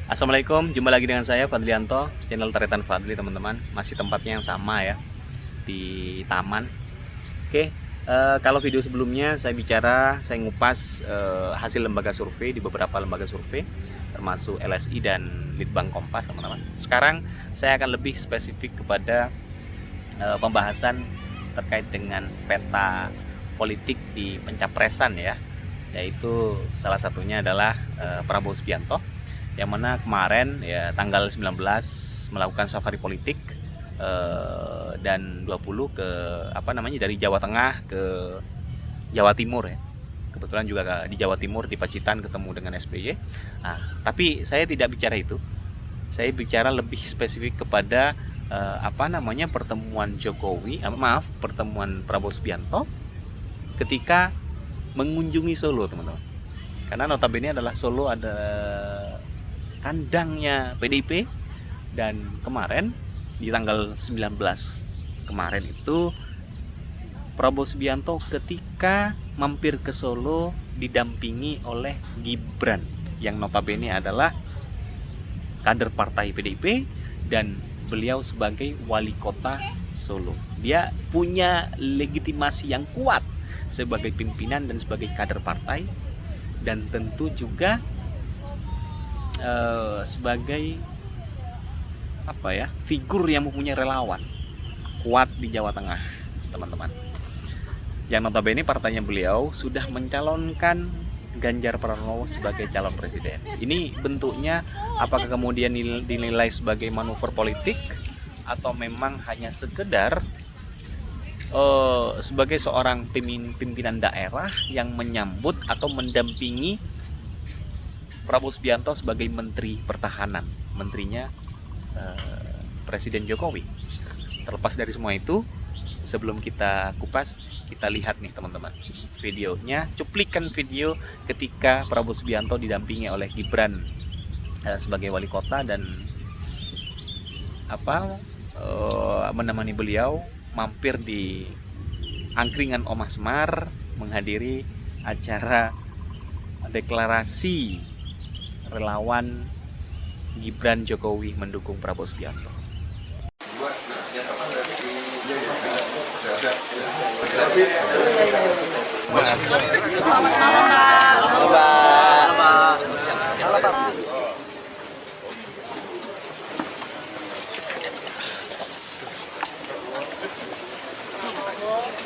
Assalamualaikum, jumpa lagi dengan saya Fadlianto, channel Taretan Fadli teman-teman. Masih tempatnya yang sama ya, di taman. Oke, kalau video sebelumnya saya ngupas hasil lembaga survei di beberapa lembaga survei, termasuk LSI dan Litbang Kompas teman-teman. Sekarang saya akan lebih spesifik kepada pembahasan terkait dengan peta politik di pencapresan ya, yaitu salah satunya adalah Prabowo Subianto, yang mana kemarin ya tanggal 19 melakukan safari politik dan 20 ke dari Jawa Tengah ke Jawa Timur ya. Kebetulan juga di Jawa Timur di Pacitan ketemu dengan SBY. Nah, tapi saya tidak bicara itu. Saya bicara lebih spesifik kepada pertemuan pertemuan Prabowo Subianto ketika mengunjungi Solo, teman-teman. Karena notabene adalah Solo ada kandangnya PDIP, dan kemarin di tanggal 19 kemarin itu Prabowo Subianto ketika mampir ke Solo didampingi oleh Gibran yang notabene adalah kader partai PDIP dan beliau sebagai wali kota Solo. Dia punya legitimasi yang kuat sebagai pimpinan dan sebagai kader partai, dan tentu juga sebagai figur yang mempunyai relawan kuat di Jawa Tengah, teman-teman. Yang notabene partainya beliau sudah mencalonkan Ganjar Pranowo sebagai calon presiden. Ini bentuknya apakah kemudian dinilai sebagai manuver politik atau memang hanya sekedar sebagai seorang pimpinan daerah yang menyambut atau mendampingi Prabowo Subianto sebagai Menteri Pertahanan, menterinya Presiden Jokowi. Terlepas dari semua itu, sebelum kita kupas, kita lihat nih teman-teman videonya, cuplikan video ketika Prabowo Subianto didampingi oleh Gibran sebagai wali kota dan menemani beliau mampir di angkringan Omah Semar menghadiri acara deklarasi relawan Gibran Jokowi mendukung Prabowo Subianto.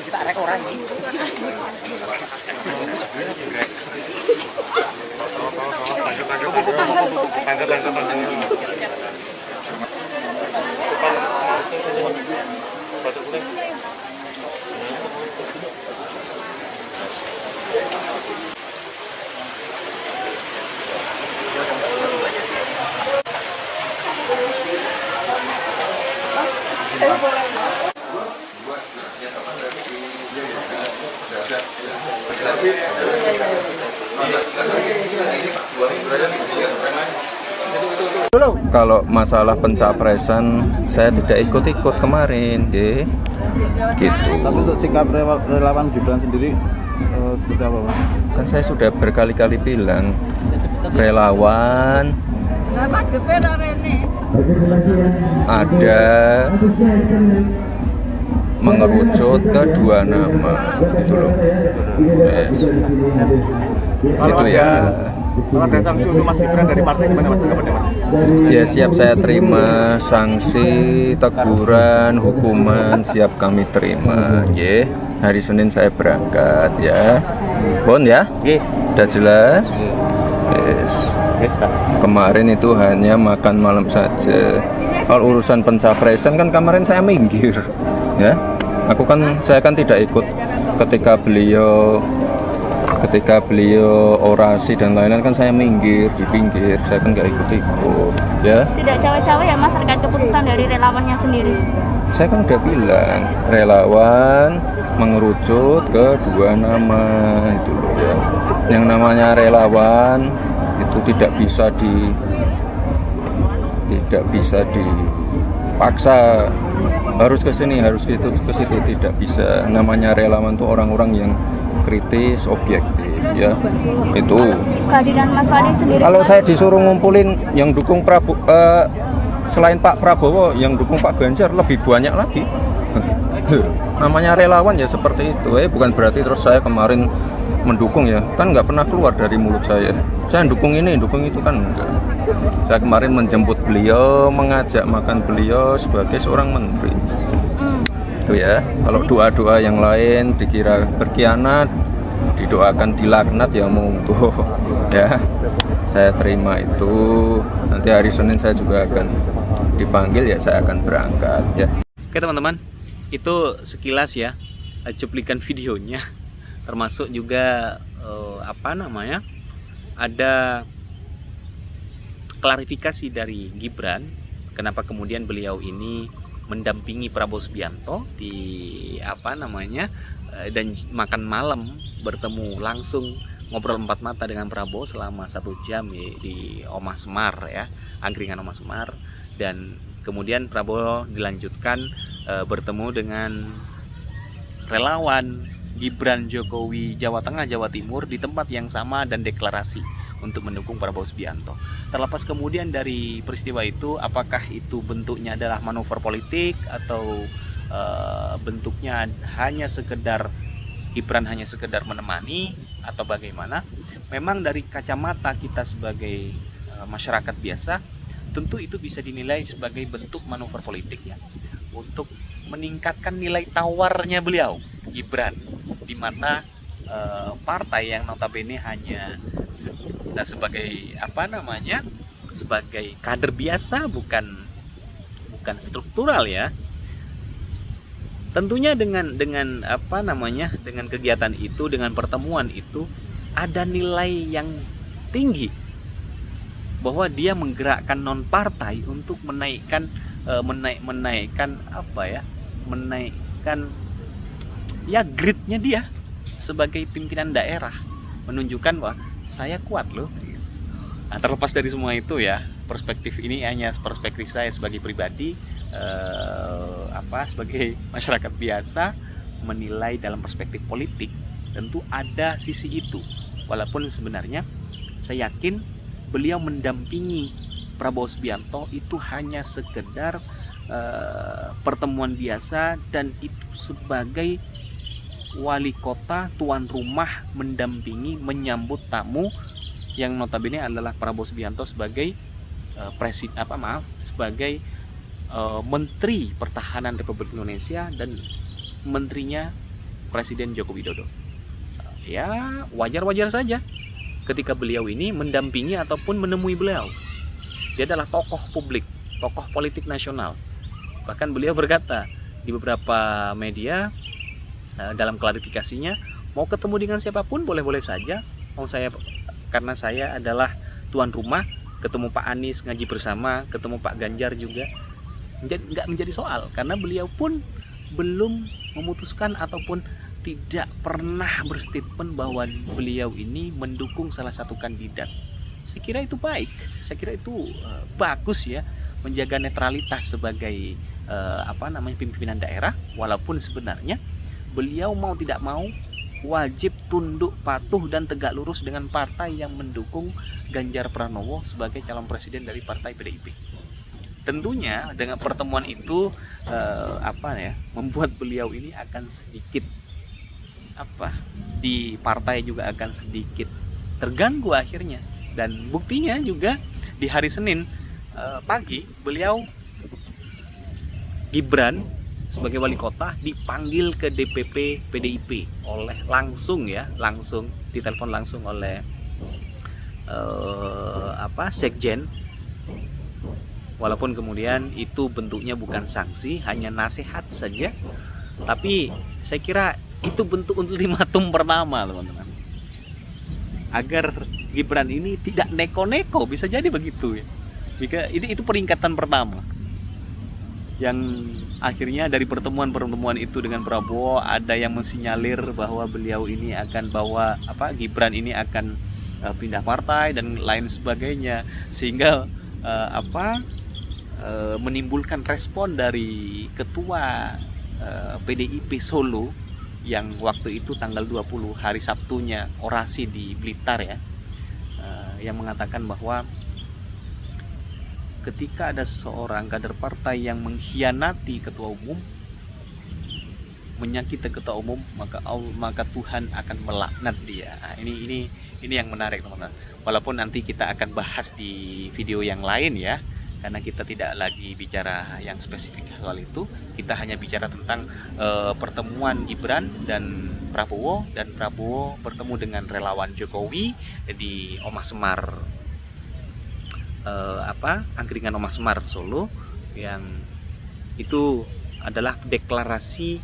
Kita rek orang ini. Kalau masalah pencapresan saya tidak ikut-ikut kemarin, gitu. Tapi untuk sikap relawan Gibran sendiri seperti apa, Mas? Kan saya sudah berkali-kali bilang, relawan ada mengerucut ke dua nama, gitu loh. Yes. Gitu ya. Kalau ada sanksi untuk Mas Gibran dari partai gimana, Mas? Ya siap saya terima sanksi, teguran, hukuman siap kami terima. Ya, hari Senin saya berangkat ya. Bon ya? Udah jelas? Yes. Kemarin itu hanya makan malam saja. Kalau urusan pencapresan kan kemarin saya minggir. Ya. Saya kan tidak ikut ketika beliau orasi dan lain-lain, kan saya minggir di pinggir, saya kan nggak ikut-ikut ya. Tidak cawe-cawe ya Mas terkait keputusan dari relawannya sendiri? Saya kan udah bilang relawan mengerucut ke dua nama itu loh ya. Yang namanya relawan itu tidak bisa dipaksa harus ke sini, harus ke situ, tidak bisa. Namanya relawan itu orang-orang yang kritis, objektif. ya. Itu. Kehadiran Mas Fadli sendiri. Kalau saya disuruh ngumpulin yang dukung selain Pak Prabowo, yang dukung Pak Ganjar lebih banyak lagi. Namanya relawan ya seperti itu. Bukan berarti terus saya kemarin mendukung ya, kan nggak pernah keluar dari mulut saya dukung ini, dukung itu, kan enggak. Saya kemarin menjemput beliau, mengajak makan beliau sebagai seorang menteri. Itu ya. Kalau doa-doa yang lain dikira berkhianat, didoakan dilaknat, ya monggo ya. Saya terima itu. Nanti hari Senin saya juga akan dipanggil, ya saya akan berangkat ya. Oke teman-teman, itu sekilas ya cuplikan videonya, termasuk juga ada klarifikasi dari Gibran kenapa kemudian beliau ini mendampingi Prabowo Subianto di dan makan malam, bertemu langsung, ngobrol empat mata dengan Prabowo selama 1 jam di Omah Semar ya, angkringan Omah Semar. Dan kemudian Prabowo dilanjutkan bertemu dengan relawan Gibran Jokowi Jawa Tengah, Jawa Timur di tempat yang sama dan deklarasi untuk mendukung Prabowo Subianto. Terlepas kemudian dari peristiwa itu, apakah itu bentuknya adalah manuver politik atau bentuknya hanya sekedar Gibran hanya sekedar menemani atau bagaimana? Memang dari kacamata kita sebagai masyarakat biasa, tentu itu bisa dinilai sebagai bentuk manuver politik ya, untuk meningkatkan nilai tawarnya beliau Gibran di mata partai yang notabene hanya sebagai sebagai kader biasa, bukan struktural ya. Tentunya dengan kegiatan itu, dengan pertemuan itu ada nilai yang tinggi bahwa dia menggerakkan non partai untuk menaikkan gridnya dia sebagai pimpinan daerah, menunjukkan bahwa saya kuat loh. Nah, terlepas dari semua itu ya, perspektif ini hanya perspektif saya sebagai pribadi, sebagai masyarakat biasa menilai dalam perspektif politik. Tentu ada sisi itu, walaupun sebenarnya saya yakin beliau mendampingi Prabowo Subianto itu hanya sekedar pertemuan biasa, dan itu sebagai wali kota tuan rumah mendampingi menyambut tamu yang notabene adalah Prabowo Subianto sebagai sebagai Menteri Pertahanan Republik Indonesia dan menterinya Presiden Joko Widodo. Ya wajar-wajar saja ketika beliau ini mendampingi ataupun menemui beliau. Dia adalah tokoh publik, tokoh politik nasional. Bahkan beliau berkata di beberapa media dalam klarifikasinya, mau ketemu dengan siapapun boleh-boleh saja. Karena saya adalah tuan rumah, ketemu Pak Anies ngaji bersama, ketemu Pak Ganjar juga nggak menjadi soal, karena beliau pun belum memutuskan ataupun tidak pernah berstatement bahwa beliau ini mendukung salah satu kandidat. Saya kira itu baik, saya kira itu bagus ya, menjaga netralitas sebagai pimpinan daerah, walaupun sebenarnya beliau mau tidak mau wajib tunduk patuh dan tegak lurus dengan partai yang mendukung Ganjar Pranowo sebagai calon presiden dari partai PDIP. Tentunya dengan pertemuan itu membuat beliau ini akan sedikit di partai juga akan sedikit terganggu akhirnya. Dan buktinya juga di hari Senin pagi beliau Gibran sebagai wali kota dipanggil ke DPP PDIP langsung ditelepon langsung oleh sekjen. Walaupun kemudian itu bentuknya bukan sanksi, hanya nasihat saja, tapi saya kira itu bentuk ultimatum pertama, teman-teman, agar Gibran ini tidak neko-neko, bisa jadi begitu ya. Itu peringkatan pertama yang akhirnya dari pertemuan itu dengan Prabowo ada yang mensinyalir bahwa beliau ini akan Gibran ini akan pindah partai dan lain sebagainya, sehingga menimbulkan respon dari ketua PDIP Solo yang waktu itu tanggal 20 hari Sabtunya orasi di Blitar ya, yang mengatakan bahwa ketika ada seorang kader partai yang mengkhianati ketua umum, menyakiti ketua umum, maka Tuhan akan melaknat dia. Nah, ini yang menarik teman-teman. Walaupun nanti kita akan bahas di video yang lain ya, karena kita tidak lagi bicara yang spesifik soal itu. Kita hanya bicara tentang pertemuan Gibran dan Prabowo bertemu dengan relawan Jokowi di Omah Semar, Angkringan Omah Semar Solo, yang itu adalah deklarasi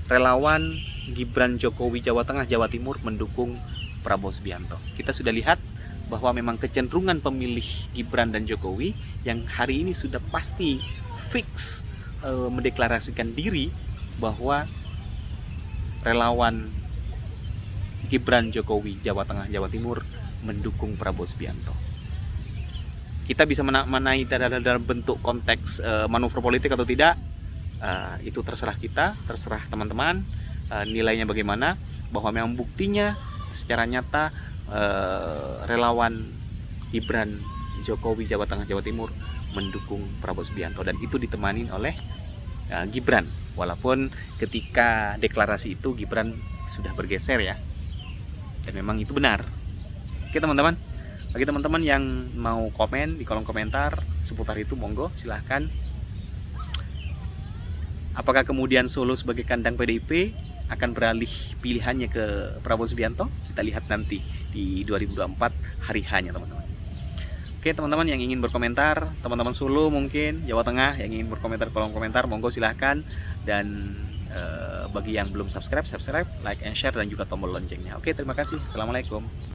relawan Gibran Jokowi Jawa Tengah Jawa Timur mendukung Prabowo Subianto. Kita sudah lihat bahwa memang kecenderungan pemilih Gibran dan Jokowi yang hari ini sudah pasti fix mendeklarasikan diri bahwa relawan Gibran Jokowi Jawa Tengah Jawa Timur mendukung Prabowo Subianto. Kita bisa menamai dalam bentuk konteks manuver politik atau tidak, itu terserah kita, terserah teman-teman nilainya bagaimana, bahwa memang buktinya secara nyata relawan Gibran Jokowi Jawa Tengah Jawa Timur mendukung Prabowo Subianto, dan itu ditemani oleh Gibran, walaupun ketika deklarasi itu Gibran sudah bergeser ya, dan memang itu benar. Oke teman-teman, bagi teman-teman yang mau komen di kolom komentar seputar itu, monggo silahkan. Apakah kemudian Solo sebagai kandang PDIP akan beralih pilihannya ke Prabowo Subianto? Kita lihat nanti di 2024 hari H-nya teman-teman. Oke teman-teman yang ingin berkomentar, teman-teman Solo mungkin, Jawa Tengah yang ingin berkomentar kolom komentar, monggo silahkan. Dan bagi yang belum subscribe, like and share, dan juga tombol loncengnya. Oke, terima kasih. Assalamualaikum.